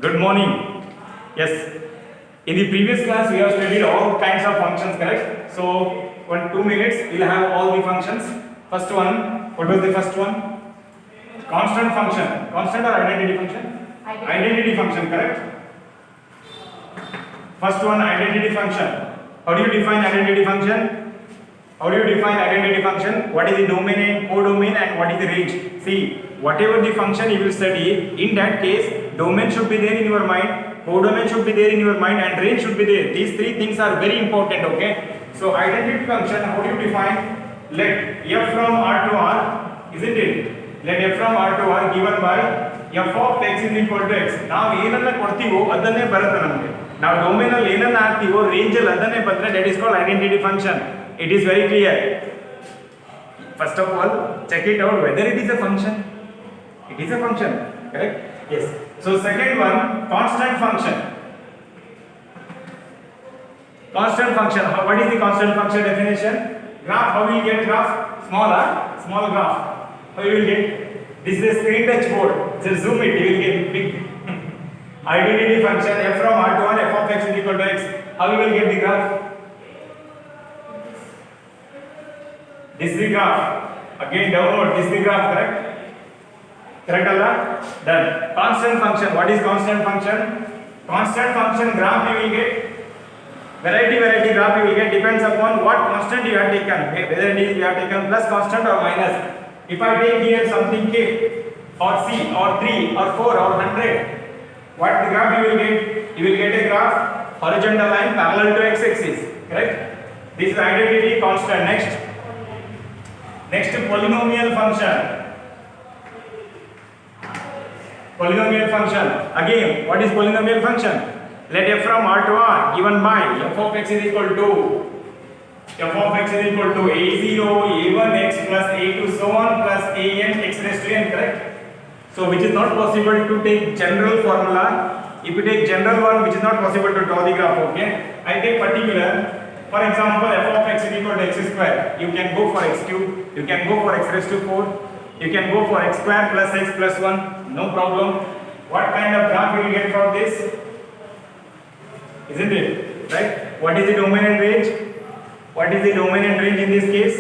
Good morning. Yes. In the previous class, we have studied all kinds of functions, correct? So, 2 minutes, we'll have all the functions. First one, what was the first one? Constant function. Constant or identity function? Identity function, correct? First one, identity function. How do you define identity function? How do you define identity function? What is the domain and codomain and what is the range? See, whatever the function you will study, in that case, domain should be there in your mind, codomain should be there in your mind, and range should be there. These three things are very important, okay? So, identity function, how do you define? Let f from R to R, isn't it? Let f from R to R given by f of x is equal to x. ನಾವು ಏನನ್ನ ಕೊಡ್ತೀವೋ ಅದನ್ನೇ ಬರುತ್ತೆ ನಮಗೆ. ನಾವು domain ಅಲ್ಲಿ ಏನನ್ನ ಹಾಕ್ತೀವೋ range ಅಲ್ಲಿ ಅದನ್ನೇ ಬಂದ್ರೆ that is called identity function. It is very clear. First of all, check it out whether it is a function. It is a function, correct? Yes. So second one, constant function. Constant function. What is the constant function definition? Graph. How will you get graph? Small graph. How you will get? This is a screen touch board. Just zoom it. You will get big. Identity function f from R to R, f of x is equal to x. How you will get the graph? This is the graph. Again downward. This is the graph, correct? Correct Allah? Done. Constant function. What is constant function? Constant function graph you will get. Variety graph you will get depends upon what constant you have taken. Whether it is you have taken plus constant or minus. If I take here something k or c or 3 or 4 or 100, what the graph you will get? You will get a graph horizontal line parallel to x-axis. Correct? This is identity constant. Next polynomial function. Polynomial function. Again, what is polynomial function? Let f from R to R given by f of x is equal to a0, a1x plus a2 so on plus an x raised to n, correct? So which is not possible to take general formula. If you take general one, which is not possible to draw the graph, okay? I take particular. For example, f of x is equal to x square. You can go for x cube. You can go for x raised to 4. You can go for x square plus x plus 1. No problem. What kind of graph you will get from this? Isn't it? Right? What is the domain and range? What is the domain and range in this case?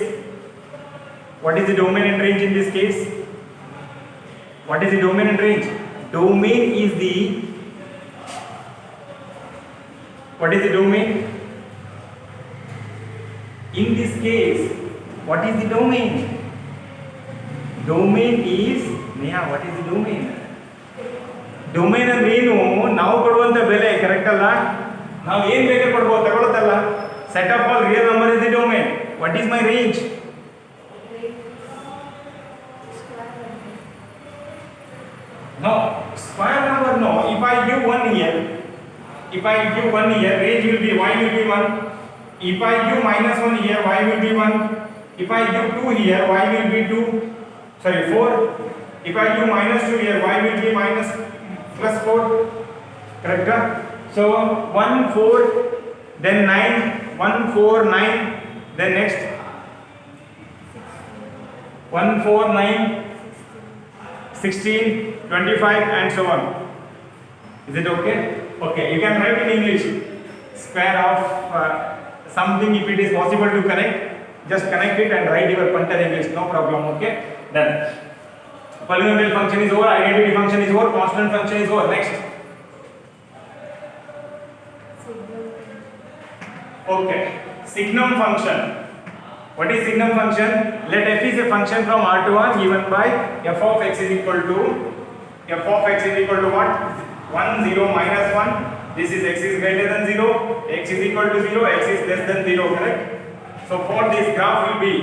What is the domain and range in this case? What is the domain and range? Domain is the... What is the domain? In this case, what is the domain? Domain is... Neha, what is the domain? Domain ಅಂದ್ರೆ ಏನು? ನಾವು ಕೊಡುವಂತ ಬೆಲೆ correct ಅಲ್ಲ? ನಾವು ಏನು ಬೇಕಾದ್ರೆ ಕೊಡಬಹುದು ತಗೊಳ್ಳುತ್ತಲ್ಲ? Set of all real number is the domain. What is my range? No, square number no. If I give 1 here, range will be y will be 1. If I give minus 1 here, y will be 1. If I give 2 here, y will be 2. Sorry, 4. If I give minus 2 here, y will be minus plus 4. Correct? So 1, 4, then 9, 1, 4, 9, then next 1, 4, 9, 16, 25 and so on. Is it okay? Okay, you can write in English square of something. If it is possible to connect, just connect it and write your punter English, no problem. Okay, done. Polynomial function is over, identity function is over, constant function is over. Next. Okay, signum function. What is signum function? Let f is a function from R to R given by f of x is equal to what? 1, 0, minus 1. This is x is greater than 0, x is equal to 0, x is less than 0, correct? So for this graph will be,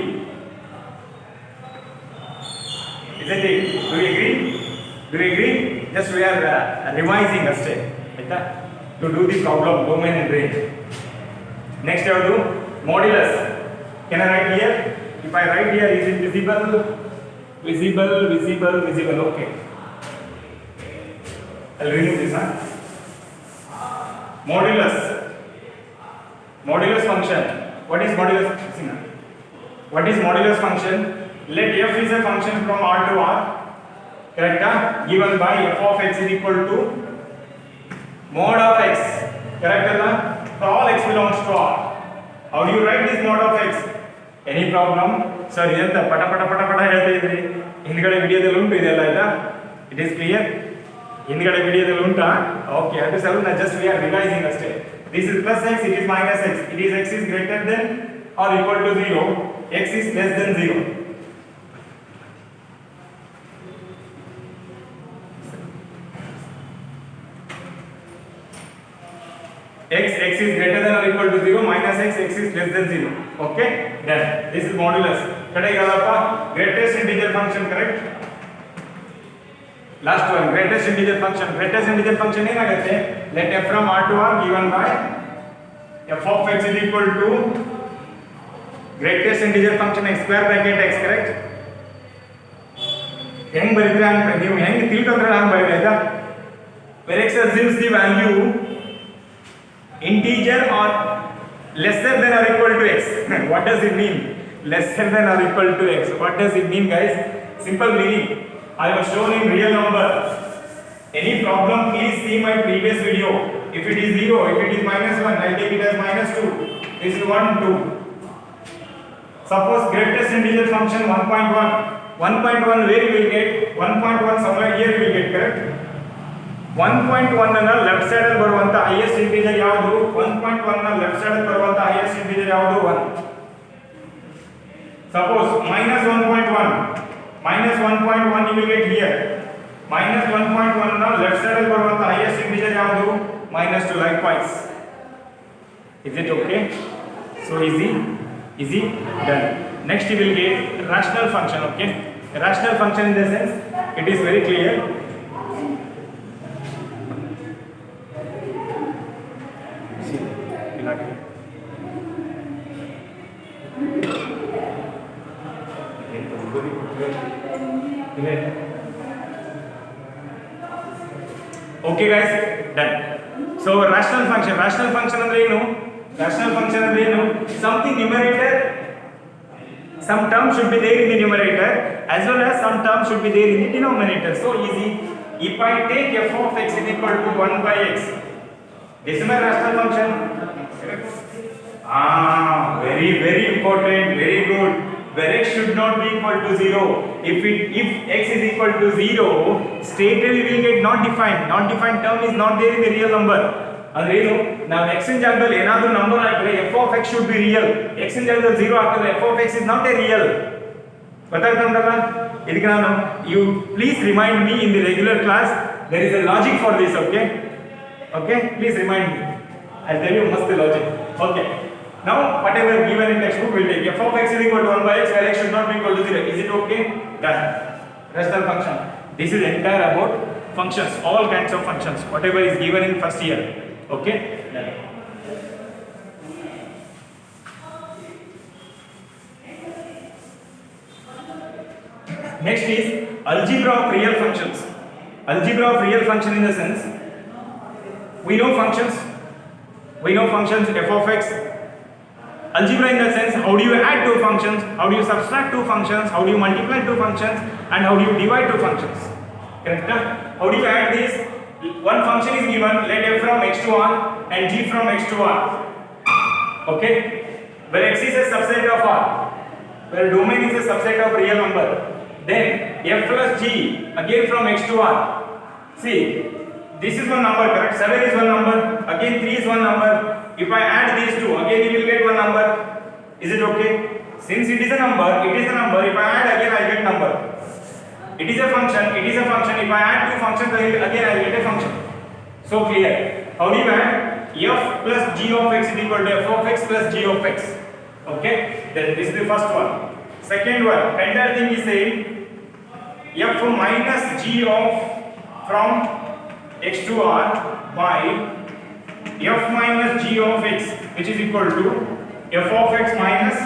isn't it? Do you agree? Just we are revising a step, to do the problem domain and range. Next I will do modulus. Can I write here? If I write here, is it visible? Okay. I'll remove this. Modulus function. What is modulus? What is modulus function? Let f is a function from R to R. Correct? Given by f of x is equal to mod of x, correct alla? For all x belongs to R. How do you write this mod of x? Any problem? Sir, identa pata pata pata pata ಹೇಳ್ತಾ ಇದ್ರಿ, ಹಿಂದ್ಗಡೆ ವಿಡಿಯೋದಲ್ಲಿ ಉಂಟು ಇದೆಲ್ಲ ಆಯ್ತಾ? It is clear? ಹಿಂದ್ಗಡೆ ವಿಡಿಯೋದಲ್ಲಿ ಉಂಟಾ? Okay, ಅದು ಸ್ವಲ್ಪ just we are revising ಅಷ್ಟೇ. This is plus x, it is minus x. It is x is greater than or equal to 0, x is less than 0. X is greater than or equal to 0, minus x is less than 0. Okay, then this is modulus. Kadaigalappa, greatest integer function, correct? Last one, greatest integer function. Greatest integer function ಏನಾಗುತ್ತೆ? Let f from R to R given by f of x is equal to greatest integer function x square bracket x, correct? ಹೆಂಗ್ ಬರೀತೀರಾ ಅಂತ ನೀವು ಹೆಂಗ್ ತಿಳ್ಕೊಂಡ್ರೆ ಹಂಗ್ ಬರೀರಿ ಆಯ್ತಾ? Where x assumes the value integer or lesser than or equal to x. What does it mean? Lesser than or equal to x. What does it mean, guys? Simple meaning. I have shown in real number. Any problem, please see my previous video. If it is 0, if it is minus 1, I take it as minus 2. This is 1, 2. Suppose greatest integer function 1.1. 1.1 where you will get? 1.1 somewhere here you will get, correct? 1.1 ಅನ್ನ left side ಅಲ್ಲಿ ಬರುವಂತ highest integer ಯಾವುದು? 1.1 ನ left side ಅಲ್ಲಿ ಬರುವಂತ highest integer ಯಾವುದು? 1. Suppose minus 1.1 you will get here. Minus 1.1 ನ left side ಅಲ್ಲಿ ಬರುವಂತ ಹೈಯೆಸ್ಟ್ ಇಂಟಿಜರ್ ಯಾವುದು? minus 2. Likewise. Is it okay? So easy done. Next you will get rational function. Okay, rational function in the sense it is very clear. Okay guys, done. So rational function ಅಂದ್ರೆ ಏನು? Rational function ಅಂದ್ರೆ ಏನು? Something numerator, some term should be there in the numerator as well as some term should be there in the denominator. So easy. If I take f of x is equal to 1 by x, this is my rational function. Very important, very good. Where x should not be equal to 0. If x is equal to 0, straight away we will get not defined. Not defined term is not there in the real number. ಅಂದ್ರೆ ಏನು? ನಾವು x ನ ಜಾಗದಲ್ಲಿ ಏನಾದರೂ number ಹಾಕಿದ್ರೆ f of x should be real. x ನ ಜಾಗದಲ್ಲಿ 0 ಹಾಕಿದ್ರೆ f of x is not a real. ಗೊತ್ತಾಯ್ತಾ ಉಂಟಲ್ಲ? ಇದಕ್ಕೆ ನಾನು you please remind me in the regular class there is a logic for this. Okay, please remind me. I'll tell you must the logic. Okay, now whatever given in textbook will take f of x is equal to 1 by x where x should not be equal to 0. Is it okay? Done. Rational function. This is entire about functions, all kinds of functions, whatever is given in first year. Okay, done. Next is algebra of real functions. Algebra of real function in the sense we know functions f of x. Algebra in the sense how do you add two functions, how do you subtract two functions, how do you multiply two functions, and how do you divide two functions. Correct? How do you add this? One function is given, let f from x to r and g from x to r. Okay, where x is a subset of r, where domain is a subset of real number, then f plus g again from x to r. See, this is one number, correct? 7 is one number, again 3 is one number. If I add these two, again you will get one number. Is it okay? Since it is a number, if I add again I get number. It is a function. If I add two functions again I will get a function. So clear. How do you add? F plus g of x is equal to f of x plus g of x. Okay, then this is the first one. Second one, entire thing is saying f minus g of from x to r by f minus g of x, which is equal to f of x minus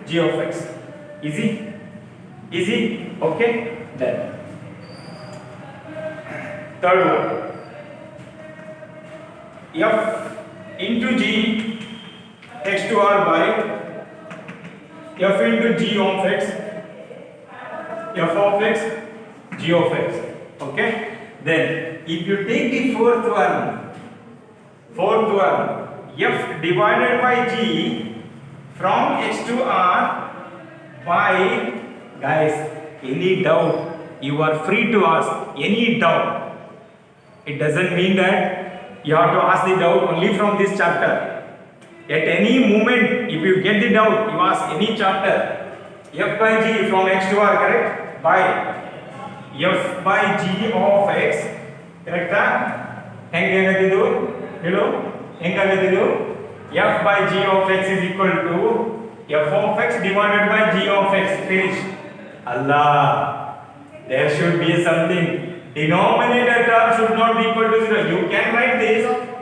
g of x. Easy? Okay, then third one, f into g x to r by f into g of x, f of x g of x. Okay, then if you take the fourth one, Fourth one, f divided by g from x to r by, guys, any doubt you are free to ask any doubt. It doesn't mean that you have to ask the doubt only from this chapter. At any moment, if you get the doubt, you ask any chapter. F by g from x to r, correct? By f by g of x, correct? ಹೆಂಗಾಗತ್ತಿದು ಹೇಳು, ಹೆಂಗಾಗತ್ತಿದು? f by g of x is equal to f of x divided by g of x. Finish. Allah, there should be something. Denominator term should not be equal to 0. You can write this,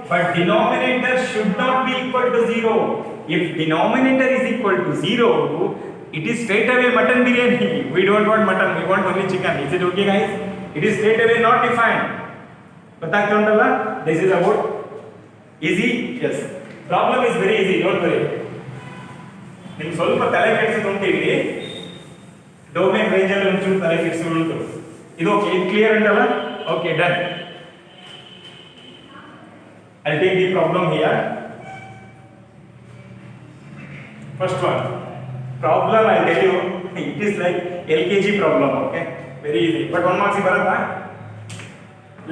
but denominator should not be equal to 0. If denominator is equal to 0, it is straight away mutton biryani. We don't want mutton, we want only chicken. Is it okay, guys? It is straight away not defined. ಗೊತ್ತಾಗ್ತಾ ಉಂಟಲ್ಲ? This is about easy. Yes. Problem is very easy. Don't worry. ನಿಮ್ಗೆ ಸ್ವಲ್ಪ ತಲೆ ಕೆಡಿಸೋದು ಉಂಟು ಇಲ್ಲಿ. Domain range ಅಲ್ಲಿ ಒಂಚೂರು ತಲೆ ಕೆಡಿಸೋದು ಉಂಟು. ಇದು ಓಕೆ, ಇದು ಕ್ಲಿಯರ್ ಉಂಟಲ್ಲ? Okay, done. I'll take the problem here. First one. Problem I'll tell you, it is like LKG problem, okay? Very easy. But 1 marks barata.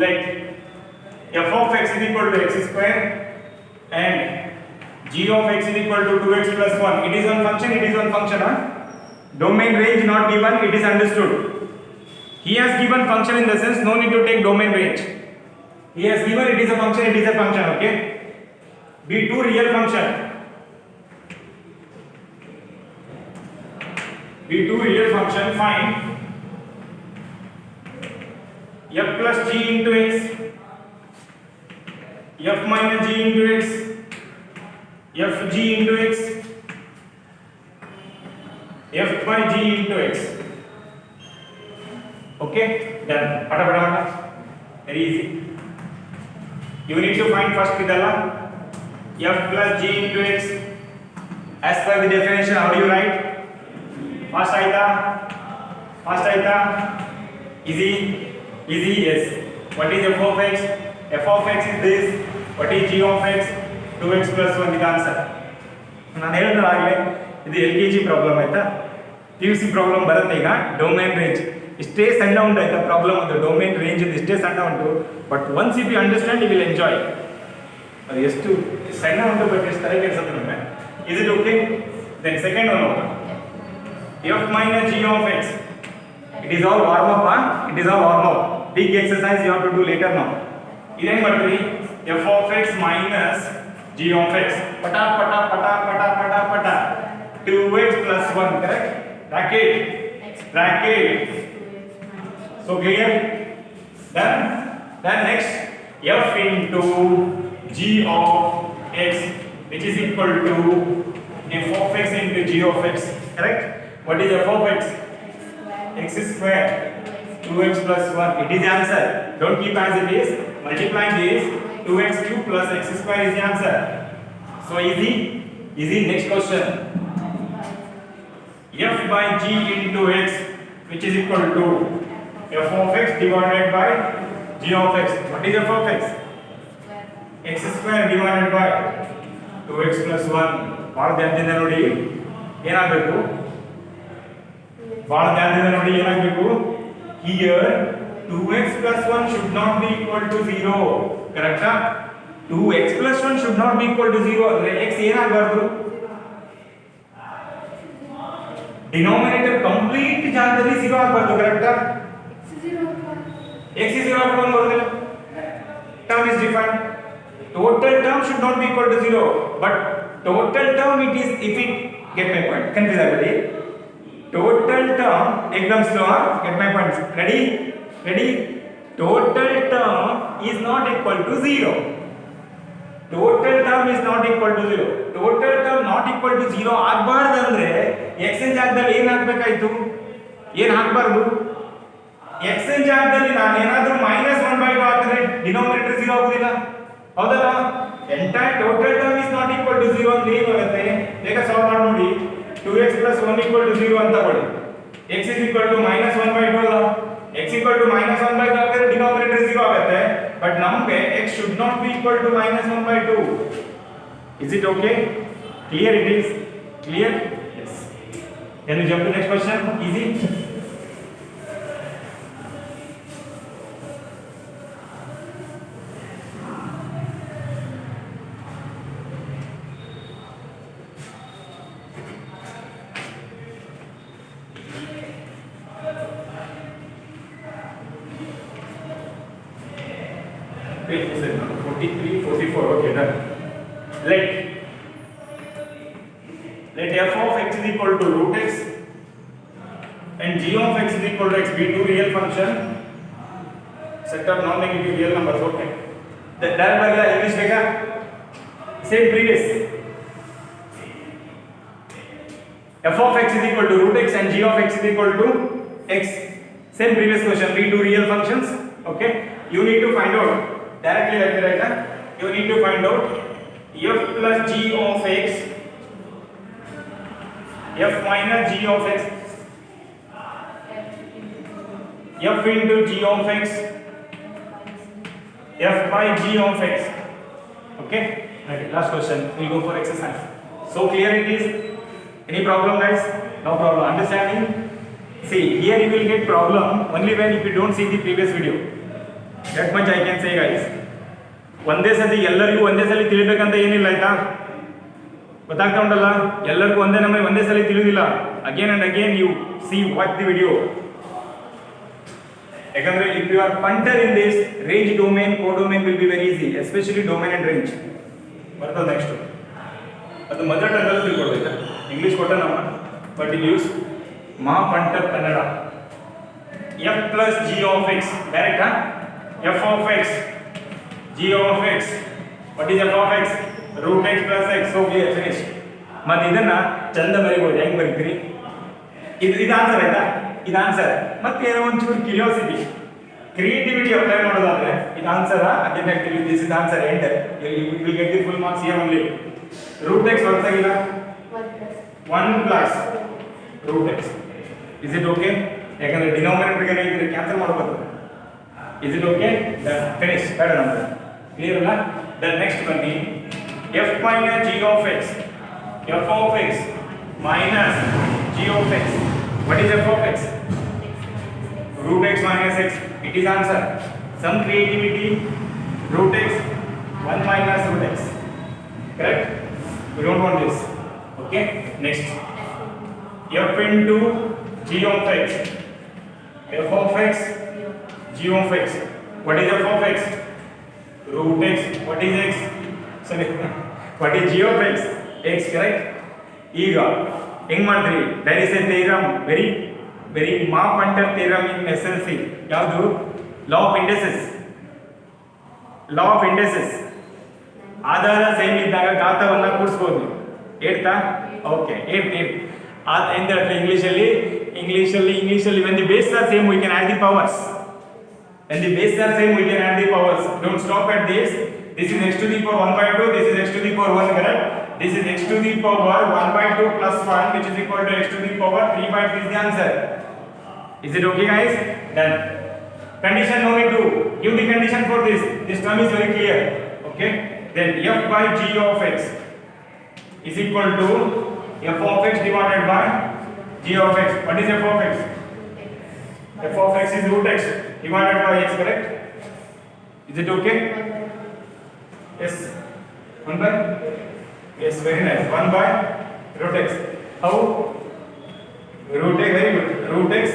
Like f of x is equal to x square and g of x is equal to 2x plus 1. It is one function, it is one function, huh? Domain range not given, it is understood. He has given function in the sense no need to take domain range. He has given it is a function, it is a function, okay? Be two real function. Be two real function, find f plus g into x, f minus g into x, f g into x, f by g into x. Okay, done. Pata. Very easy. You need to find first idalla f plus g into x. As per the definition, how do you write? Fast aita. Easy. Yes. What is f of x? F of x is this. What is g of x? 2x plus 1 is the answer. ನಾನು ಹೇಳಿದ್ರಾಗಲೇ ಇದು LKG problem ಆಯ್ತಾ? PUC problem ಬರುತ್ತೆ ಈಗ. Domain range ಇಷ್ಟೇ ಸಣ್ಣ ಉಂಟು ಆಯ್ತಾ problem, ಅದು ಡೊಮೇನ್ ರೇಂಜ್ ಇಷ್ಟೇ ಸಣ್ಣ ಉಂಟು. But once if you understand you will enjoy. ಅದು ಎಷ್ಟು ಸಣ್ಣ ಉಂಟು ಬಟ್ ಎಷ್ಟು ತಲೆ ಕೆಡಿಸುತ್ತೆ ನಮಗೆ. Is it okay? Then second one ಹೋಗೋಣ. f minus g of x. It is all warm up, huh? It is all warm up. Big exercise you have to do later now. Idhen bartri f of x minus g of x. Pata. 2x plus 1, correct? Bracket. So clear? Then next f into g of x, which is equal to f of x into g of x, correct? What is f of x? X square 2x plus 1. It is the answer. Don't keep as it is. Multiplying this 2x cube plus x square is the answer. So easy. Next question. F by g into x, which is equal to f of x divided by g of x. What is f of x? X square divided by 2x plus 1. ಭಾಳ ಧ್ಯಾನದಿಂದ ನೋಡಿ ಏನಾಗಬೇಕು. Here 2x plus 1 should not be equal to 0. Correct? 2x plus 1 should not be equal to 0. X ಏನಾಗಬಾರ್ದು? Denominator complete ಜಾಗದಲ್ಲಿ 0 ಆಗಬಾರ್ದು. ಕರೆಕ್ಟಾ? x is 0 ಆಗಬಾರ್ದು ಬರೋದಿಲ್ಲ. Term is defined. Total term should not be equal to 0. But total term it is if it, get my point, confuse agadi. Total term, ekdam slow, get my point. Ready? Total term is not equal to 0. Total term is not equal to 0. Total term not equal to 0 ಆಗಬಾರ್ದು ಅಂದ್ರೆ x ನ ಜಾಗದಲ್ಲಿ ಏನು ಹಾಕಬೇಕಾಯಿತು? ಏನು ಹಾಕಬಾರ್ದು? x ನ ಜಾಗದಲ್ಲಿ ನಾನು ಏನಾದರೂ -1/2 ಹಾಕಿದ್ರೆ ಡಿನೋಮಿನೇಟರ್ 0 ಆಗುದಿಲ್ಲ, ಹೌದಲ್ಲ? Entire total term is not equal to 0 ಅಂದ್ರೆ ಏನು ಆಗುತ್ತೆ? ಬೇಗ ಸಾಲ್ವ್ ಮಾಡಿ ನೋಡಿ. 2x plus 1 equal to 0 ಅಂತ ತಗೊಳ್ಳಿ. x is equal to -1/2 ಅಲ್ಲ? x equal to -1/2 ಆಗಿದ್ರೆ ಡಿನೋಮಿನೇಟರ್ 0 ಆಗುತ್ತೆ. ಬಟ್ ನಮಗೆ x should not be equal to -1/2. Is it okay? Clear it is? Clear? Yes. Can we jump to next question? Easy. Wait, is it 43, 44? Okay, done. Let f of x is equal to root x and g of x is equal to x be two real function. Set up non-negative real numbers. Okay. The direct by the English bega same previous. F of x is equal to root x and g of x is equal to x. Same previous question. Be two real functions. Okay. You need to find out. Directly let me write that. You need to find out f plus g of x, f minus g of x, f into g of x, f by g of x. Okay. Right. Last question. We'll go for exercise. So clear it is. Any problem, guys? No problem. Understanding? See, here you will get problem only when if you don't see the previous video. That much I can say, guys. ಒಂದೇ ಸತಿ ಎಲ್ಲರಿಗೂ ಒಂದೇ ಸಲ ತಿಳಿಬೇಕಂತ ಏನಿಲ್ಲ ಆಯ್ತಾ, ಗೊತ್ತಾಗ್ತಾ ಉಂಟಲ್ಲ, ಎಲ್ಲರಿಗೂ ಒಂದೇ ಸಲ ತಿಳಿದಿಲ್ಲ. Again and again you see watch the video. ಯಾಕಂದ್ರೆ if you are punter in this range domain codomain will be very easy, especially domain and range ಬರ್ತದೆ ನೆಕ್ಸ್ಟ್. ಅದು ಮದರ್ ಟಂಗ್ ಅಲ್ಲಿ ತಿಳ್ಕೊಳ್ಬೇಕಾ, ಇಂಗ್ಲಿಷ್ ಕೊಟ್ಟ ನಮ್ಮ ಬಟ್ ಇಲ್ಲಿ ಯೂಸ್ ಮಾ punter Kannada. F plus G of X ಡೈರೆಕ್ಟಾ, F of X g of x. What is f of x? root x plus x. Okay, finish. ಮತ್ತೆ ಇದನ್ನ ಚಂದ ಬರೀಬಹುದು. ಹೆಂಗ್ ಬರೀತೀರಿ? ಇದು ಆನ್ಸರ್ ಆಯ್ತಾ? ಇದು ಆನ್ಸರ್. ಮತ್ತೆ ಏನೋ ಒಂಚೂರು ಕ್ಯೂರಿಯಾಸಿಟಿ, ಕ್ರಿಯೇಟಿವಿಟಿ ಅಪ್ಲೈ ಮಾಡೋದಾದ್ರೆ ಇದು answer. Again I tell you this is answer. Enter. You will get the full marks here only. root x ಹೊರತಾಗಿಲ್ಲ 1 plus root x. Is it okay? ಯಾಕಂದ್ರೆ ಡಿನೋಮಿನೇಟರ್ ಗೆ ಇದ್ರೆ ಕ್ಯಾನ್ಸಲ್ ಮಾಡಬಹುದು. Is it okay? Then finish. Better number. Clear na? Then next one is f minus g of x. f of x minus g of x. What is f of x? Root x minus x. It is answer. Some creativity. Root x 1 minus root x. Correct? We don't want this. Okay? Next. f into g of x. f of x g of x. What is f of x? root x. What is x? Sorry. What is g of x? x, correct? ಈಗ ಹೆಂಗ್ ಮಾಡ್ತೀರಿ? there is a theorem, very ಮಾಪಂಟರ್ theorem in SLC. ಯಾವುದು? law of indices. Aadhaar same ಇದ್ದಾಗ ಘಾತವನ್ನ ಕೂಡಿಸಬಹುದು. ಹೇಳ್ತಾ? Okay, ಹೇಳ್ತಿ. ಎಂತ ಹೇಳ್ತಾರೆ ಇಂಗ್ಲಿಷಲ್ಲಿ when the bases are same we can add the powers. When the bases are same, we can add the powers. Don't stop at this. This is x to the power 1/2. This is x to the power 1, correct? This is x to the power 1/2 plus 1, which is equal to x to the power 3/2 is the answer. Is it okay, guys? Done. Condition no need to give the condition for this. This term is very clear. Okay? Then f by g of x is equal to f of x divided by g of x. What is f of x? f of x is root x divided by x, correct? Is it okay? Yes. 1 by? Yes, very nice. 1 by root x. How? Root x, very good. Root x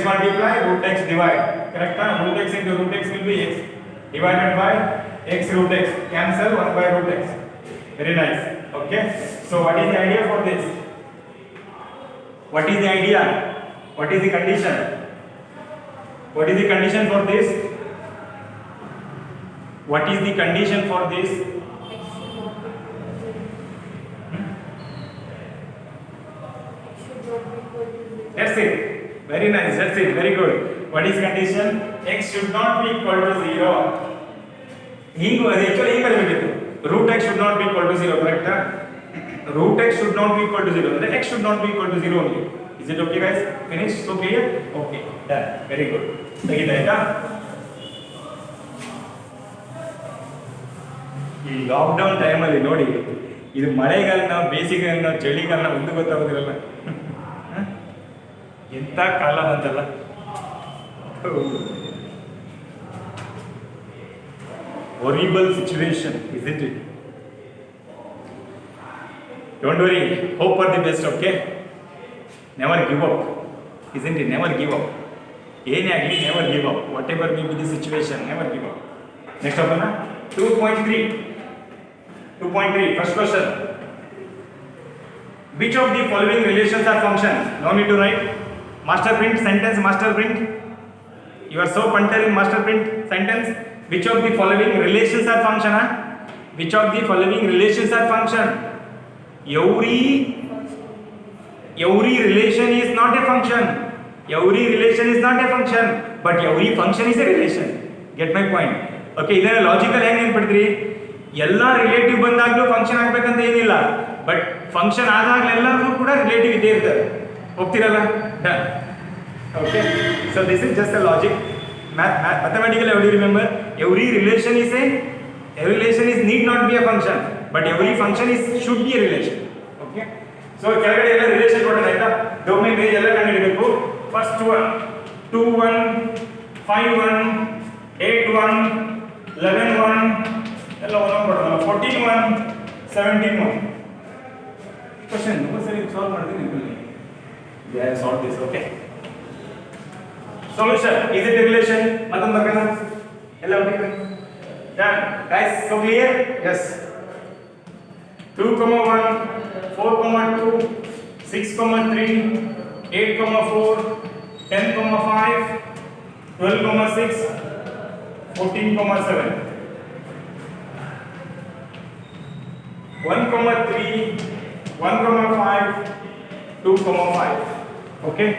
multiply, root x divide. Correct? Root x into root x will be x divided by x root x. Cancel 1 by root x. Very nice. Okay? So what is the idea for this? What is the idea? What is the condition? What is the condition for this? What is the condition for this? That's it. Very nice. That's it. Very good. What is condition? X should not be equal to 0. Actually, root x should not be equal to 0. Correct? Root x should not be equal to 0. The x should not be equal to 0 only. Is it okay, guys? Finished? So clear? Okay. Done. Very good. ಈ lockdown ಟೈಮಲ್ಲಿ ನೋಡಿ, ಇದು ಮಳೆಗಾಲನ ಬೇಸಿಗೆಗಾಲನ ಚಳಿಗಾಲನ ಒಂದು ಗೊತ್ತಾಗೋದಿರಲ್ಲ. ಎಂಥ ಕಾಲ ಬಂತಲ್ಲ. Horrible situation, isn't it? Don't worry, hope for the best, okay? Never give up, isn't it? Never give up. ಏನೇ ಆಗಲಿ, never give up. Whatever may be the situation, never give up. Next up, 2.3. 2.3, first question. Which of the following relations are functions? No need to write. Master print sentence, master print. You are so punter in master print sentence. Which of the following relations are function? Which of the following relations are function? Every relation is not a function. Every relation is not a function, but every function is a relation. Get my point? Okay, ಇದರ logical ಹೆಂಗೆ ನೆನ್ಪಿಡ್ತೀರಿ? ಎಲ್ಲ relative ಬಂದಾಗಲೂ function ಆಗಬೇಕಂತ ಏನಿಲ್ಲ, but function ಆದಾಗಲೆಲ್ಲರೂ ಕೂಡ relative ಇದ್ದೇ ಇರ್ತಾರೆ. ಹೋಗ್ತಿರಲ್ಲ? Done. Okay, so this is just a logic. Mathematically, how do you remember? Every relation is need not be a function, but every function should be a relation. Okay, so ಕೆಳಗಡೆ ಎಲ್ಲ relation ಕೊಡೋಣ ಆಯ್ತಾ? Domain range ಎಲ್ಲ ಕಂಡುಹಿಡಿಯಬೇಕು. First 1 2 1 5 1 8 1 11 1 ಎಲ್ಲ ಒಂದೊಂದು ಕೊಡೋಣ. 14 1 17 1. Question ಸರಿ ಸಾಲ್ವ್ ಮಾಡ್ತೀನಿ ನಿಮಗೆ. They have solve this. Okay, solution is it a relation? matham bakana ella okay, done guys. So clear? Yes. 2 1 4 2 6 3 8 4 10 5 12 6 14 7 1 3 1 5 2 5. Okay,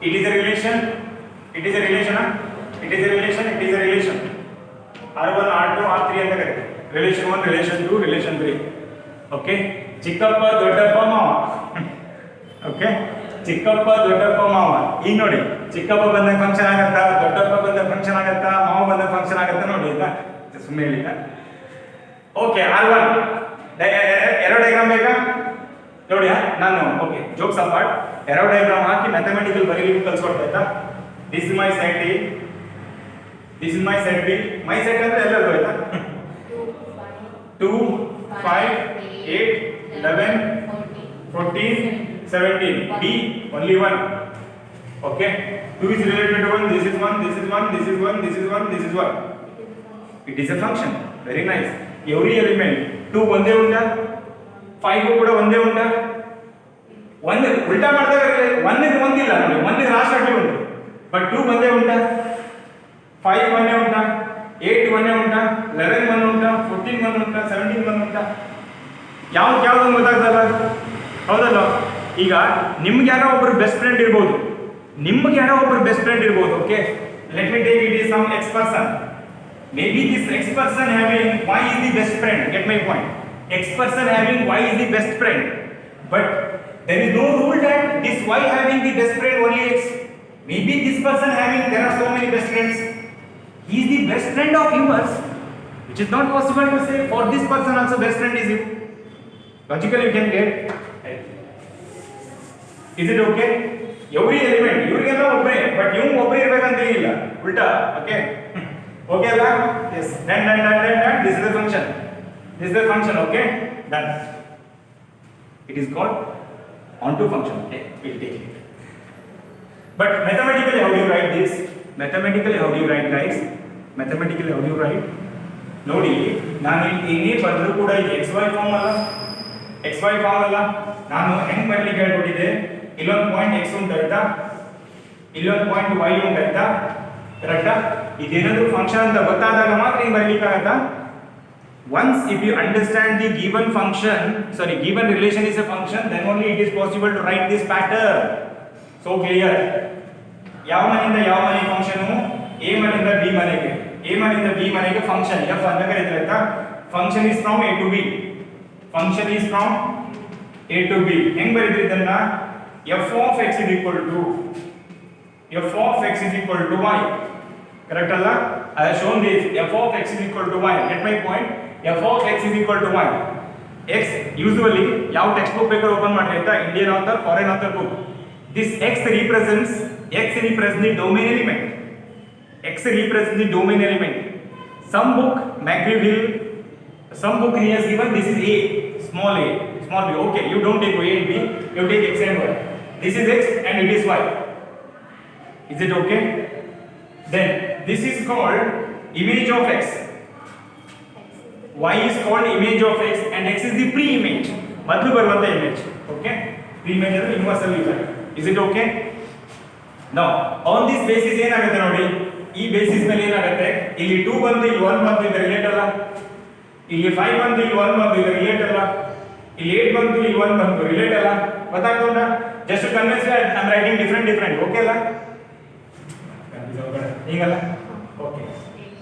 it is a relation. It is a relation. It is a relation. It is a relation. R1 R2 R3 ಅಂತ ಕರೀತಾರೆ. Relation 1 relation 2 relation 3. Okay, ಚಿಕ್ಕಪ್ಪ ದೊಡ್ಡಪ್ಪ ಮಾವ. Okay, ಚಿಕ್ಕಪ್ಪ ದೊಡ್ಡಪ್ಪ ಮಾವ. ಈಗ ನೋಡಿ, ಚಿಕ್ಕಪ್ಪ ಬಂದಾಗ ಫಂಕ್ಷನ್ ಆಗತ್ತಾ, ದೊಡ್ಡಪ್ಪ ಬಂದಾಗ ಫಂಕ್ಷನ್ ಆಗತ್ತಾ, ಮಾವ ಬಂದಾಗ ಫಂಕ್ಷನ್ ಆಗತ್ತಾ ನೋಡಿ. ಈಗ ಸುಮ್ಮನೆ ಹೇಳಿಲ್ಲ. ಓಕೆ, R1 ಎರೋ ಡಯಾಗ್ರಾಮ್ ಬೇಕಾ ನೋಡಿ. ನಾನು okay jokes apart arrow diagram ಹಾಕಿ ಮ್ಯಾಥಮೆಟಿಕಲ್ ಬರೀಲಿಕ್ಕೆ ಕಲ್ಸ್ಕೊಡ್ತಾ ಇದ್ದ. This is my set A, this is my set B. My set ಅಂದ್ರೆ ಎಲ್ಲರೂ ಆಯ್ತಾ? 2 5 8 11 14 17. B only 1. Okay, 2 is related to 1. This is 1, this is 1, this is 1, this is 1, this is 1. It is a function. Very nice. Every element 2 ಒಂದೇ ಉಂಟಾ, 5 ಕೂಡ ಒಂದೇ ಉಂಟಾ? ಒಂದು ಉಲ್ಟಾ ಮಾಡಿದಾಗ 1 ಗೆ ಒಂದಿಲ್ಲ ನೋಡಿ, 1 ಗೆ ಲಾಸ್ಟ್ ಆಗಿ ಉಂಟು, ಬಟ್ 2 ಒಂದೇ ಉಂಟಾ, 5 ಒಂದೇ ಉಂಟಾ, 8 ಒಂದೇ ಉಂಟಾ, 11 ಒಂದೇ ಉಂಟಾ, 14 ಒಂದೇ ಉಂಟಾ, 17 ಒಂದೇ ಉಂಟಾ? ಯಾವ್ದು ಗೊತ್ತಾಗ್ತಲ್ಲ, ಹೌದಲ್ಲ? ಈಗ ನಿಮ್ಗೆ ಯಾರೋ ಒಬ್ರು ಬೆಸ್ಟ್ ಫ್ರೆಂಡ್ ಇರ್ಬೋದು, ನಿಮ್ಗೆ ಯಾರೋ ಒಬ್ರು ಬೆಸ್ಟ್ ಫ್ರೆಂಡ್ ಇರ್ಬೋದು. Okay, let me take it is some X person. Maybe this X person having Y is the best friend. Get my point? X person having Y is the best friend, but there is no rule that this Y having the best friend only X. Maybe this person having, there are so many best friends, he is the best friend of yours, which is not possible to say for this person also best friend is you. Logically you can get. Is it okay? Every element ಇವರಿಗೆಲ್ಲ ಒಬ್ಬರೇ, but ಇವ್ನು ಒಬ್ಬರೇ ಇರಬೇಕಂತ ಏನಿಲ್ಲ, ಉಲ್ಟಾ. Okay, okay ಅಲ್ಲ? Yes, done. This is the function. This is the function. Okay, done. It is called onto function. Okay, we'll take it. But mathematically how do you write this? Mathematically how do you write, guys? Mathematically how do you write? ನೋಡಿ, ನಾನು ಏನೇ ಬರೆದರೂ ಕೂಡ ಇದು XY form ಅಲ್ಲ, XY form ಅಲ್ಲ. ನಾನು ಹೆಂಗ್ ಬರಲಿಕ್ಕೆ ಹೇಳ್ಕೊಟ್ಟಿದ್ದೆ, ಇಲ್ಲೊಂದು ಪಾಯಿಂಟ್ X ಉಂಟು ಆಯ್ತಾ, ಇಲ್ಲೊಂದು ಪಾಯಿಂಟ್ Y ಉಂಟು ಆಯ್ತಾ, ಕರೆಕ್ಟಾ? ಇದೇನಾದ್ರೂ ಫಂಕ್ಷನ್ ಅಂತ ಗೊತ್ತಾದಾಗ ಮಾತ್ರ ಹಿಂಗ್ ಬರಲಿಕ್ಕೆ ಆಗತ್ತಾ? Once if you understand the given relation is a function, then only it is possible to write this pattern. So clear? ಯಾವ ಮನೆಯಿಂದ ಯಾವ ಮನೆ ಫಂಕ್ಷನ್? A ಮನೆಯಿಂದ B ಮನೆಗೆ, A ಮನೆಯಿಂದ B ಮನೆಗೆ ಫಂಕ್ಷನ್ F ಅಂತ ಕರೀತಾರೆ ಆಯ್ತಾ? Function is from A to B. Function is from A to B. ಹೆಂಗ್ ಬರೀತೀರಿ ಇದನ್ನ? F of x is equal to f of x is equal to y. Correct Allah? I have shown this. F of x is equal to y. Get my point? F of x is equal to y. X usually ಯಾವ text book ಬೇಕಾದ್ರೂ open ಮಾಡಿ ಆಯ್ತಾ, Indian author, foreign author book. This x represents the domain element. X represents the domain element. Some book he has given this is a, small a, small b. Okay, you don't take a and b, you take x and y. This is x and it is y. Is it okay? Then this is called image of x. Y is called image of x and x is the pre-image. ಮೊದಲು ಬರುವಂತ image. Okay? Pre-image ಅಂದ್ರೆ universal user. Is it okay? Now, on this basis ಏನಾಗುತ್ತೆ ನೋಡಿ, ಈ basis ಮೇಲೆ ಏನಾಗುತ್ತೆ, ಇಲ್ಲಿ 2 ಬಂದು ಇಲ್ಲಿ 1 ಬಂದು ಇದು ರಿಲೇಟ್ ಅಲ್ಲ, ಇಲ್ಲಿ 5 ಬಂದು ಇಲ್ಲಿ 1 ಬಂದು ಇದು ರಿಲೇಟ್ ಅಲ್ಲ, ಇಲ್ಲಿ 8 ಬಂದು ಇಲ್ಲಿ 1 ಬಂದು ರಿಲೇಟ್ ಅಲ್ಲ. ಗೊತ್ತಾಗ್ತದ? Just to convince you I am writing different okay ಅಲ್ಲ? ಹೀಗಲ್ಲ? ಓಕೆ.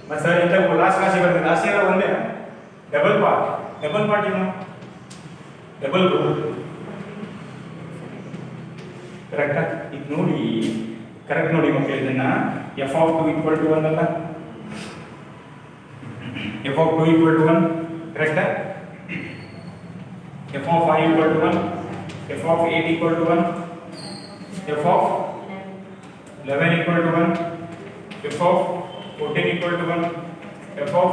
ಮತ್ತೆ ಸರ್ ಇಂತ ಲಾಸ್ಟ್ ರಾಶಿ ಬರ್ತದೆ, ರಾಶಿ ಎಲ್ಲ ಒಂದೇ, ಡಬಲ್ ಪಾರ್ಟ್ ಏನು, ಡಬಲ್ ರೂಟ್. ಕರೆಕ್ಟಾ? ಇದು ನೋಡಿ, ಕರೆಕ್ಟ್ ನೋಡಿ ಮಕ್ಕಳು, ಇದನ್ನ f of 2 equal to 1 ಅಲ್ಲ, f of 2 equal to 1, ಕರೆಕ್ಟಾ? f of 5 equal to 1, f of 8 equal to 1, f of 11 equal to 1, f of 14 equal to 1, f of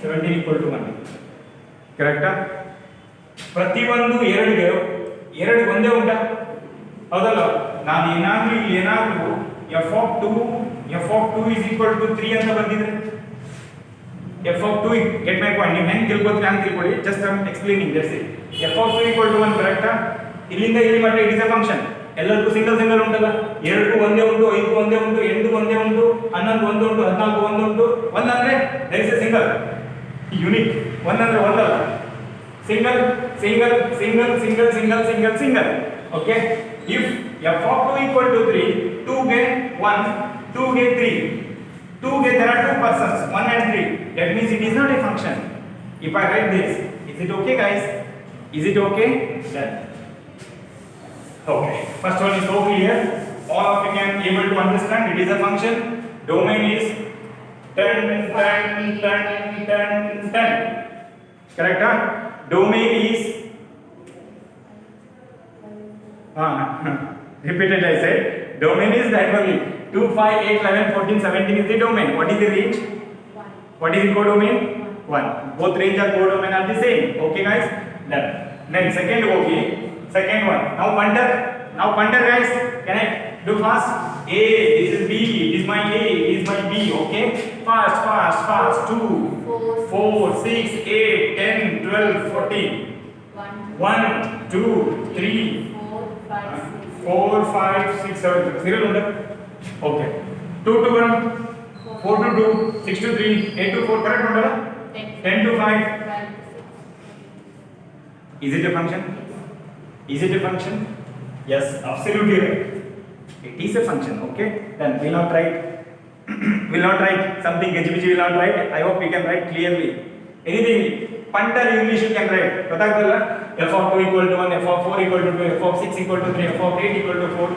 17 equal to 1. ಕರೆಕ್ಟಾ? ಪ್ರತಿಯೊಂದು ಎರಡು ಒಂದೇ ಉಂಟಾ? ಹೌದಲ್ಲ? ನಾನು ಏನಾದರೂ f of 2 is equal to 3 ಅಂತ ಬಂದಿದ್ರೆ, f of 2, get my point, ನೀವು ಹೆಂಗೆ ತಿಳ್ಕೊತೀರಾ ಅಂತ ತಿಳ್ಕೊಳ್ಳಿ, just I'm explaining, that's it. f of 2 equal to 1, ಕರೆಕ್ಟಾ? ಇಲ್ಲಿಂದ ಇಲ್ಲಿ ಮಟ್ಟ ಇಟ್ ಇಸ್ ಎ ಫಂಕ್ಷನ್. ಎಲ್ಲರಿಗೂ ಸಿಂಗಲ್ ಉಂಟಲ್ಲ, 2 ಒಂದೇ ಉಂಟು, 5 ಒಂದೇ ಉಂಟು, 8 ಒಂದೇ ಉಂಟು, 11 ಒಂದೇ ಉಂಟು, 14 ಒಂದೇ ಉಂಟು. 1 ಅಂದ್ರೆ there is a single, unique. 1 ಅಂದ್ರೆ ಒಂದಲ್ಲ, single. Okay? If f of 2 equal to 3, 2 get 1, 2 get 3. 2 get, there are two persons, 1 and 3. That means it is not a function. If I write this, is it okay guys? Is it okay? Done. Okay. First one is so clear. All of you can able to understand it is a function. Domain is 10. Correct? Huh? Domain is repeated I said. Domain is that only 2, 5, 8, 11, 14, 17 is the domain. What is the range? 1. What is the codomain? 1. Both range and codomain are the same. Okay guys? Done. Then second one. Now punter guys. Can I do fast? A, this is B, it is my A, it is my B. Okay? Fast. 2, 4, 6, 8, 10, 12, 14. 1, 2, 3, 4, 5, 6, 7. Serial order? Okay. 2 to 1, 4 to 2, 6 to 3, 8 to 4. Correct order? 10 to 5. Is it a function? Yes, absolutely right. It is a function. Okay? Then we'll not write something HBG will not write. I hope we can write clearly. Anything punter English you can write. ಗೊತ್ತಾಗ್ತಲ್ಲ? f of 2 equal to 1, f of 4 equal to 2, f of 6 equal to 3, f of 8 equal to 4.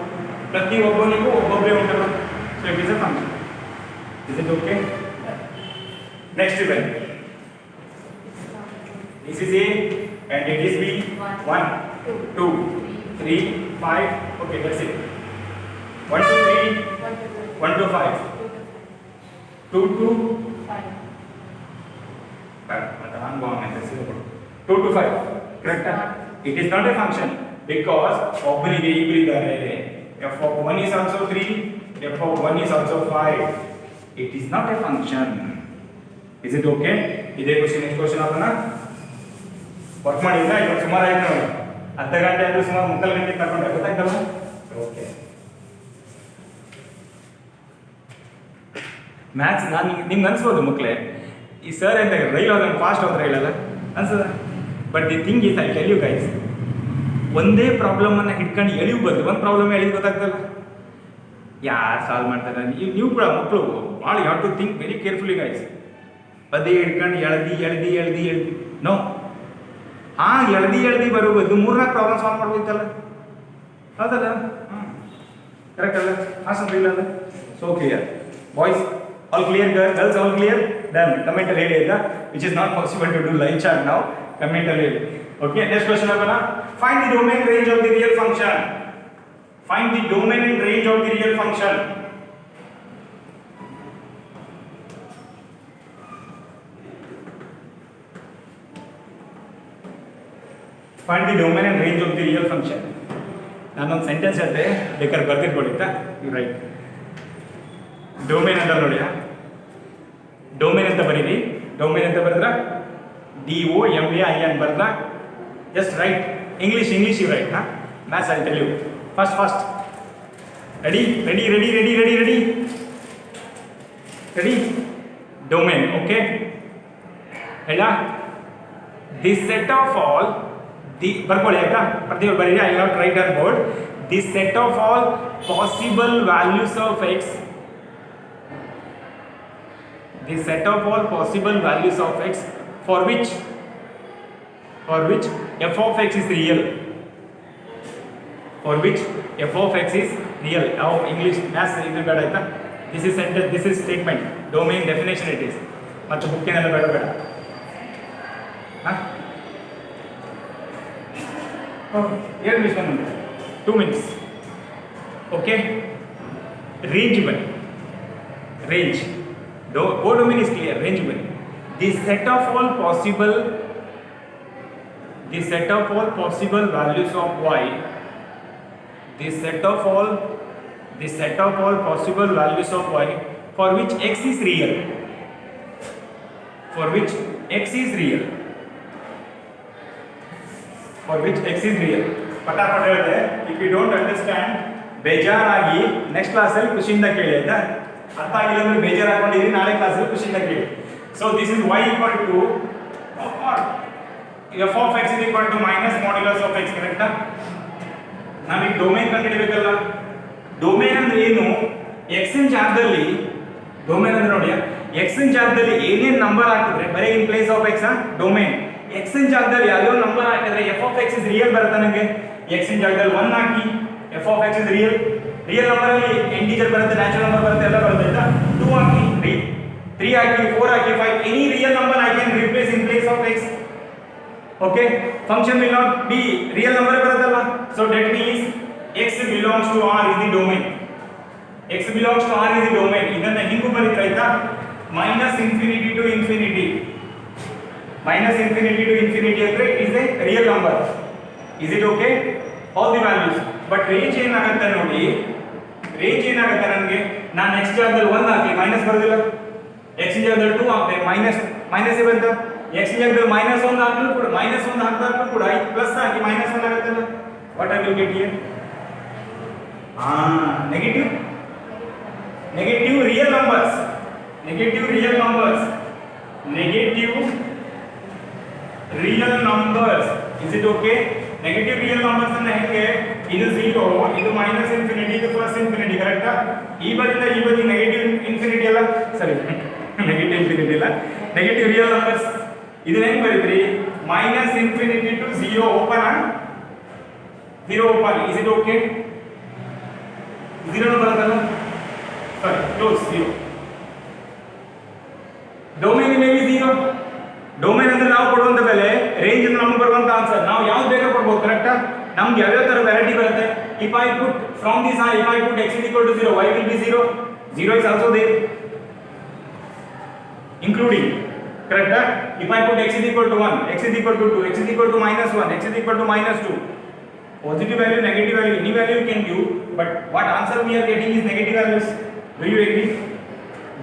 ಪ್ರತಿ ಒಬ್ಬನಿಗೂ ಒಬ್ಬೊಬ್ಬರೇ ಉಂಟಲ್ಲ. So it is a function. Is it okay? Next event. This is A and it is B. 1, 2, 3, 5. Okay, that's it. 1 to 3, 1 to 5, 2 to 5. 2 to 5. Correct? It is not a function because ಒಬ್ಬನಿಗೆ ಇಬ್ಬರಿದ್ದಾರೆ. f of 1 is also 3, f of 1 is also 5. It is not a function. Is it okay? ಇದೇ question next question ಆಗೋಣ. Work ಮಾಡಿಲ್ಲ, ಇವಾಗ ಸುಮಾರು ಆಯ್ತು ನೋಡಿ, ಅರ್ಧ ಗಂಟೆ ಆದ್ರೂ ಸುಮಾರು 3 ಗಂಟೆಗೆ ತಗೊಂಡೆ. ಗೊತ್ತಾಯ್ತಲ್ಲ? ಓಕೆ. ಮ್ಯಾಥ್ಸ್ ನಾನು ನಿಮ್ಗೆ ಅನ್ಸ್ಬೋದು ಮಕ್ಕಳೇ, ಈ ಸರ್ ಅಂತ ರೈಲ್ ಹೋದ್ರೆ ಫಾಸ್ಟ್ ಹೋದ್ರೆ ರೈಲಲ್ಲ ಅನ್ಸದ. But the thing is I tell you guys, ಒಂದೇ ಪ್ರಾಬ್ಲಮನ್ನು ಹಿಡ್ಕೊಂಡು ಎಳಿವು ಬದಲು ಒಂದು ಪ್ರಾಬ್ಲಮ್ ಎಳಿದು ಗೊತ್ತಾಗ್ತಲ್ಲ, ಯಾರು ಸಾಲ್ವ್ ಮಾಡ್ತಾರೆ? ನೀವು ಕೂಡ ಮಕ್ಕಳು ಭಾಳ you have to think very carefully guys. ಅದೇ ಹಿಡ್ಕೊಂಡು ಎಳ್ದು ನೋ, ಎಳ್ದು ಬರೋ ಬದಲು 3-4 ಪ್ರಾಬ್ಲಮ್ ಸಾಲ್ವ್ ಮಾಡ್ಬೋದಲ್ಲ, ಹೌದಲ್ಲ? ಕರೆಕ್ಟ್ ಅಲ್ಲ? ಹಾ ಸರ್ ಇಲ್ಲ ಅಂದ್ರೆ so clear. Boys all clear, girls all clear? Then comment ಅಲ್ಲಿ ಹೇಳಿ ಆಯ್ತಾ, which is not possible to do live chat now. Comment ಅಲ್ಲಿ ಹೇಳಿ. Okay, next question ಹೋಗೋಣ. Find the domain range of the real function. Find the domain and range of the real function. Find the domain and range of the real function. ನಾನೊಂದು sentence ಹೇಳ್ತೆ, ಬೇಕಾದ್ರೆ ಬರ್ದಿಟ್ಕೊಳ್ಳಿತ್ತಾ you right. Domain ಅಂತ ನೋಡಿ, domain ಅಂತ ಬರೀರಿ. Domain ಅಂತ ಬರೆದ್ರ DOMAIN ಬರೆದ್ರ just write. English you write. Maths I tell you. First ready. Domain. Okay ಹೇಳ ದಿಸ್ ಸೆಟ್ ಆಫ್ ಆಲ್ ಬರ್ಕೊಳ್ಳಿ ಆಯ್ತಾ, ಪ್ರತಿಯೊಬ್ಬರು ಬರೀರಿ. I have write on board this set of all possible values of X. The set of all possible values of x for which f of x is real. For which f of x is real. Now English maths ಇದು ಬೇಡ ಆಯ್ತಾ. This is sentence, this is statement. Domain definition it is. ಮತ್ತು ಬುಕ್ಕಿನೆಲ್ಲ ಬೇಡ. ಏನು ವಿಷಯ ಮುಂದೆ 2 minutes. Okay, range ಬನ್ನಿ. Range codomain is clear. Range bani. The set of all possible values of y. The set of all possible values of y for which x is real. For which x is real. ಪಟಾಪಟ ಹೇಳಿದೆ. If you don't understand, ಬೇಜಾರಾಗಿ next ಕ್ಲಾಸಲ್ಲಿ ಖುಷಿಯಿಂದ ಕೇಳಿ ಆಯ್ತಾ. ಅರ್ಥ ಆಗಿಲ್ಲ ಅಂದ್ರೆ ಬೇಜಾರು ಹಾಕೊಂಡಿರಿ, ನಾಳೆ ಕ್ಲಾಸಲ್ಲಿ ಖುಷಿಯಿಂದ ಕೇಳಿ. So this is y equal to f of x is equal to minus modulus of x. ಕರೆಕ್ಟಾ? ನಾವೀಗ ಡೊಮೇನ್ ಕಂಡುಹಿಡಿಬೇಕಲ್ಲ. ಡೊಮೇನ್ ಅಂದ್ರೆ ಏನು? x ನ ಜಾಗದಲ್ಲಿ, ಡೊಮೇನ್ ಅಂದ್ರೆ ನೋಡಿ, x ನ ಜಾಗದಲ್ಲಿ ಏನೇನು ನಂಬರ್ ಹಾಕಿದ್ರೆ ಬರೀ ಇನ್ place of x domain. x ನ ಜಾಗದಲ್ಲಿ ಯಾವುದೋ ನಂಬರ್ ಹಾಕಿದ್ರೆ f of x is real ಬರುತ್ತೆ ನನಗೆ. x ನ ಜಾಗದಲ್ಲಿ 1 ಹಾಕಿ f of x is real. Real number ಅಲ್ಲಿ ಇಂಟಿಜರ್ ಬರುತ್ತೆ, ನ್ಯಾಚುರಲ್ ನಂಬರ್ ಬರುತ್ತೆ, ಎಲ್ಲ ಬರುತ್ತೆ ಆಯ್ತಾ. 2 ಹಾಕಿ 3 ಹಾಕಿ 4 ಹಾಕಿ 5 any real number I can replace in place of x. Okay, function will not be real number ಬರುತ್ತಲ್ಲ. So that means x belongs to R is the domain. x belongs to R is the domain. ಇದನ್ನ ಹಿಂಗೂ ಬರೀತೀರಾ ಆಯ್ತಾ, minus infinity to infinity. Minus infinity to infinity ಅಂದ್ರೆ it is a real number. Is it okay? All the values. But range ಏನಾಗುತ್ತೆ ನೋಡಿ, range ಏನಾಗುತ್ತೆ ನನಗೆ, ನಾನು x ಜಾಗದಲ್ಲಿ 1 ಹಾಕಿ ಮೈನಸ್ ಬರೋದಿಲ್ಲ, x ಜಾಗದಲ್ಲಿ 2 ಹಾಕ್ತೆ ಮೈನಸ್ ಬಂತ, x ಜಾಗದಲ್ಲಿ -1 ಹಾಕಿದ್ರು ಕೂಡ -1 ಹಾಕಿದ್ರು ಕೂಡ ಪ್ಲಸ್ ಹಾಕಿ -1 ಆಗುತ್ತಲ್ಲ. What I will get here? Negative real numbers. Is it okay? Negative real numbers ಅನ್ನ ಹೆಂಗೆ, ಇದು 0, ಇದು ಮೈನಸ್ ಇನ್ಫಿನಿಟಿ, ಇದು ಪ್ಲಸ್ ಇನ್ಫಿನಿಟಿ. ಕರೆಕ್ಟಾ? ಈ ಬದಿಯಿಂದ ಈ ಬದಿ ನೆಗೆಟಿವ್ ಇನ್ಫಿನಿಟಿ ಅಲ್ಲ, ಸರಿ ನೆಗೆಟಿವ್ ಇನ್ಫಿನಿಟಿ ಇಲ್ಲ, ನೆಗೆಟಿವ್ ರಿಯಲ್ ನಂಬರ್ಸ್. ಇದನ್ನ ಹೆಂಗ್ ಬರೀತೀರಿ? Minus infinity to 0 open. Is it okay? 0 ಬರುತ್ತಲ್ಲ, sorry close 0. Domain may be 0. Domain ಅಂದ್ರೆ ನಾವು ಕೊಡುವಂತ ಬೆಲೆ, ರೇಂಜ್ ಅಂದ್ರೆ ನಮ್ಗೆ ಬರುವಂತ ಆನ್ಸರ್. ನಾವು ಯಾವ್ದು ಬೇಕಾದ್ರೂ ಕೊಡ್ಬೋದು. ಕರೆಕ್ಟಾ? ನಮ್ಗೆ ಯಾವ್ಯಾವ ತರ ವೆರೈಟಿ ಬರುತ್ತೆ. If I put from this or, if I put x is equal to 0, y will be 0. 0 is also there, including. Correct? If I put x is equal to 1, x is equal to 2, x is equal to -1, x is equal to -2. Positive value, negative value, any value you can give, but what answer we are getting is negative values.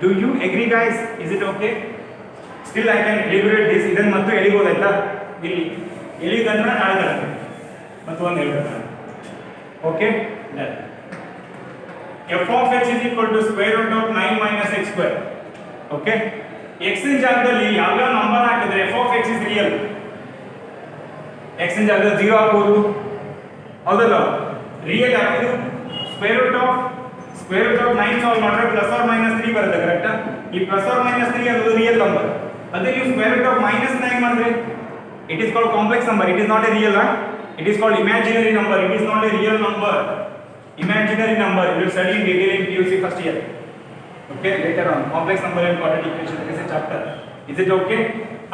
Do you agree guys? Is it okay? Still I can elaborate this. ಇದನ್ನ ಮತ್ತು ಎಳಿಬೋದಾಯ್ತಾ? ಇಲ್ಲಿ ಎಳಿಯೋದನ್ನ ನಾಳೆ ತರ್ತೀನಿ ಮತ್ತು ಒಂದು ಹೇಳ್ಬೇಕು. Okay, done. f of x is equal to square root of 9 minus x square. Okay, x ನ ಜಾಗದಲ್ಲಿ ಯಾವ್ಯಾವ ನಂಬರ್ ಹಾಕಿದ್ರೆ f of x is real. x ನ ಜಾಗದಲ್ಲಿ 0 ಹಾಕಬಹುದು, ಹೌದಲ್ಲ? ರಿಯಲ್ ಹಾಕಿದ್ರು ಸ್ಕ್ವೇರ್ ರೂಟ್ ಆಫ್ 9 ಸಾಲ್ವ್ ಮಾಡಿದ್ರೆ +or -3 ಬರುತ್ತೆ. ಕರೆಕ್ಟಾ? ಈ +or-3 ಅನ್ನೋದು ರಿಯಲ್ ನಂಬರ್. ಅದೇ ನೀವು ಸ್ಕ್ವೇರ್ ರೂಟ್ ಆಫ್ -9 ಮಾಡಿದ್ರೆ it is called complex number. It is not A real, it is called imaginary number. It is not A real number. imaginary number you will study in detail in PUC first year. Okay, later on complex number and quadratic equation there is a chapter. Is it okay?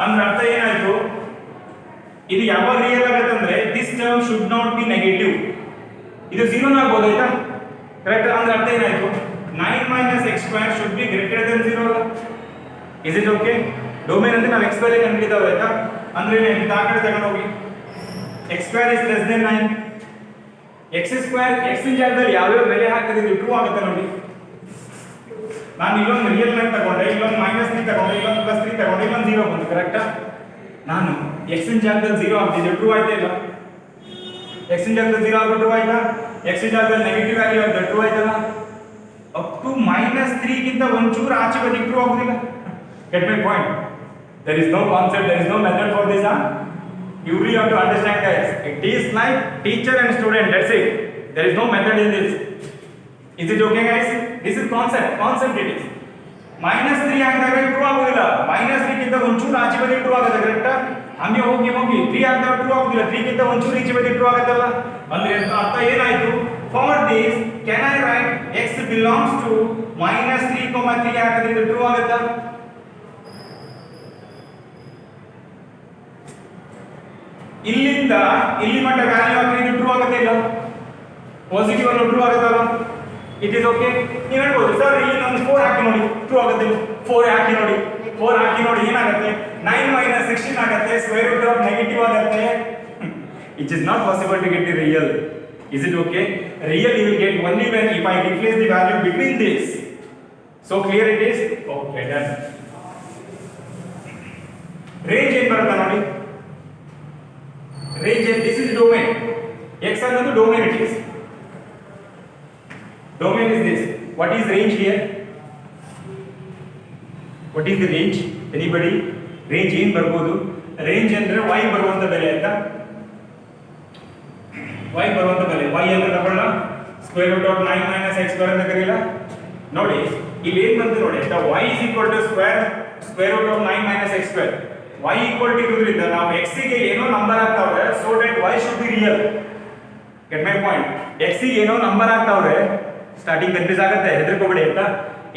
ಅಂದ್ರೆ ಅರ್ಥ ಏನಾಯ್ತು, ಇದು ಯಾವಾಗ real ಆಗುತ್ತೆ ಅಂದ್ರೆ this term should not be negative, ಇದು 0 ಆಗಬಹುದು ಆಯ್ತಾ, ಕರೆಕ್ಟ್? ಅಂದ್ರೆ ಅರ್ಥ ಏನಾಯ್ತು, 9 - x² should be greater than 0 ಅಲ್ಲ. Is it okay? ಡೊಮೇನ್ ಅಂದ್ರೆ ನಾವು x ವ್ಯಾಲ್ಯೂ ಕಂಡುಹಿಡಿದವ ಆಯ್ತಾ, ಅಂದ್ರೆ ಏನು ಆ ಕಡೆ ತಗೊಂಡು ಹೋಗಿ x² is less than 9, x² x ಇನ್ ಜಾಗದಲ್ಲಿ ಯಾವ್ಯಾವ ಬೆಲೆ ಹಾಕಿದ್ರೆ ಟ್ರೂ ಆಗುತ್ತೆ ನೋಡಿ. ನಾನು ಇಲ್ಲೊಂದು ರಿಯಲ್ ನೈನ್ ತಗೊಂಡೆ, ಇಲ್ಲೊಂದು -3 ತಗೊಂಡೆ, ಇಲ್ಲೊಂದು +3 ತಗೊಂಡೆ, ಇಲ್ಲೊಂದು 0 ಬಂತು, ಕರೆಕ್ಟಾ? ನಾನು x ಇನ್ ಜಾಗದಲ್ಲಿ 0 ಹಾಕ್ತಿದ್ದೆ, ಟ್ರೂ ಆಯ್ತಾ ಇಲ್ಲ? x ಇನ್ ಜಾಗದಲ್ಲಿ 0 ಹಾಕಿದ್ರೆ ಟ್ರೂ ಆಯ್ತಾ? x ಇನ್ ಜಾಗದಲ್ಲಿ ನೆಗೆಟಿವ್ ವ್ಯಾಲ್ಯೂ ಹಾಕಿದ್ರೆ ಟ್ರೂ ಆಯ್ತಲ್ಲ? ಅಪ್ ಟು -3 ಗಿಂತ ಒಂಚೂರು ಆಚೆ ಬದಿಗೆ ಟ್ರೂ ಆಗೋದಿಲ್ಲ. Get my point? There is no concept, there is no method for this, huh? You really have to understand, guys. It is like teacher and student, that's it. There is no method in this. Is it okay, guys? This is concept it is. -3 ಹಾಕಿದಾಗ true ಆಗೋದಿಲ್ಲ, -3 ಗಿಂತ ಒಂಚೂರು ಆಚೆ ಬದಿಗೆ true ಆಗುತ್ತೆ, ಕರೆಕ್ಟಾ? ಹಂಗೆ ಹೋಗಿ 3 ಹಾಕಿದಾಗ ಟ್ರೂ ಆಗೋದಿಲ್ಲ, 3 ಗಿಂತ ಒಂಚೂರು ಈಚೆ ಬದಿಗೆ ಟ್ರೂ ಆಗುತ್ತಲ್ಲ. ಅಂದ್ರೆ ಅರ್ಥ ಏನಾಯ್ತು? For this, can I write x belongs to -3, 3 ಹಾಕಿದ್ರೆ ಟ್ರೂ ಆಗುತ್ತಾ? ಇಲ್ಲಿಂದ ಇಲ್ಲಿ ಮಟ್ಟ ವ್ಯಾಲ್ಯೂ ಹಾಕಿದ್ರೆ ಟ್ರೂ ಆಗುತ್ತೆ ಇಲ್ಲ? ಪಾಸಿಟಿವ್ ಅನ್ನು ಟ್ರೂ ಆಗುತ್ತಲ್ಲ? It is okay. ನೀವು ಹೇಳ್ಬೋದು ಸರ್ ಇಲ್ಲಿ ನಾನು 4 ಹಾಕಿ ನೋಡಿ ಟ್ರೂ ಆಗುತ್ತೆ, 4 ಹಾಕಿ ನೋಡಿ ಏನಾಗುತ್ತೆ? 9 - 16 ಆಗುತ್ತೆ, ಸ್ಕ್ವೇರ್ ರೂಟ್ ಆಫ್ ನೆಗೆಟಿವ್ ಆಗುತ್ತೆ. It is not possible to get the real. Is it okay? Real you will get only when if I replace the value between this. So clear it is? Okay, done. Range ಏನು ಬರುತ್ತೆ ನೋಡಿ, range this is domain, x ಅನ್ನೋದು domain it is. Domain is this. What is range here? What is the range? Anybody? Range ಏನು ಬರ್ಬೋದು? Range ಅಂದ್ರೆ y ಬರುವಂತ ಬೆಲೆ ಆಯ್ತಾ, y ಬರುವಂತ ಬೆಲೆ. y ಅಂತ ತಗೊಳ್ಳೋಣ, ಸ್ಕ್ವೇರ್ ರೂಟ್ ಆಫ್ 9 - x² ಅಂತ ಕರೀಲ. ನೋಡಿ ಇಲ್ಲಿ ಏನು ಬಂತು ನೋಡಿ ಆಯ್ತಾ, y is equal to square root of 9 - x². y equal to ಇರೋದ್ರಿಂದ ನಾವು x ಗೆ ಏನೋ number ಹಾಕ್ತಾವ್ರೆ, so that y should be real. Get my point? x ಗೆ ಏನೋ ನಂಬರ್ ಹಾಕ್ತಾವ್ರೆ, ಸ್ಟಾರ್ಟಿಂಗ್ ಕನ್ಫ್ಯೂಸ್ ಆಗುತ್ತೆ, ಹೆದರ್ಕೋಬೇಡಿ ಆಯ್ತಾ.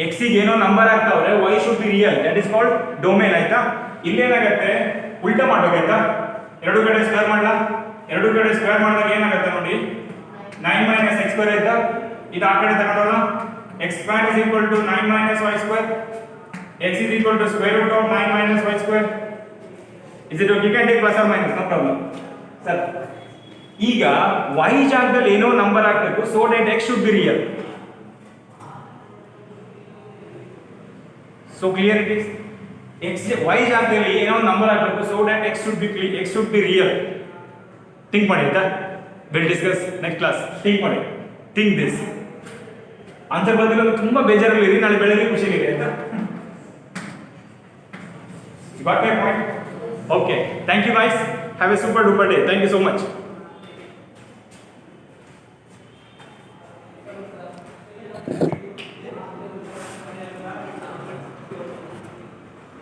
x ಗೆ ಏನೋ number ಹಾಕ್ತಾವ್ರೆ, y should be real. That is called domain ಆಯ್ತಾ. ಇಲ್ಲೇನಾಗುತ್ತೆ, ಉಲ್ಟಾ ಮಾಡ್ಬೇಕಾಯ್ತಾ, ಎರಡು ಕಡೆ ಸ್ಕ್ವೇರ್ ಮಾಡಲಾ, ಎರಡು ಕಡೆ ಸ್ಕ್ವೇರ್ ಮಾಡಿದಾಗ ಏನಾಗುತ್ತೆ ನೋಡಿ, 9 - x² ಆಯ್ತಾ. ಇದು ಆ ಕಡೆ ತಗೊಂಡೋಣ, x² is equal to 9 - y², x is equal to square root of 9 - y². Is it okay? You can take plus or minus, no problem. Sir, ಈಗ y ಜಾಗದಲ್ಲಿ ಏನೋ ನಂಬರ್ ಹಾಕಬೇಕು, so that x should be real. So clear it is? y ಜಾಗದಲ್ಲಿ ಏನೋ number ಹಾಕಬೇಕು, so that x should be real. Think ಮಾಡಿ ಆಯ್ತಾ? We'll discuss next class. Think ಮಾಡಿ, think this. ಆನ್ಸರ್ ಬಂದಿಲ್ಲ ತುಂಬಾ ಬೇಜಾರಲ್ಲಿ ಇರಿ, ನಾಳೆ ಬೆಳಗ್ಗೆ ಖುಷಿಯಾಗಿದೆ ಆಯ್ತಾ? Got my point? Okay. Thank you guys. Have a super duper day. Thank you so much.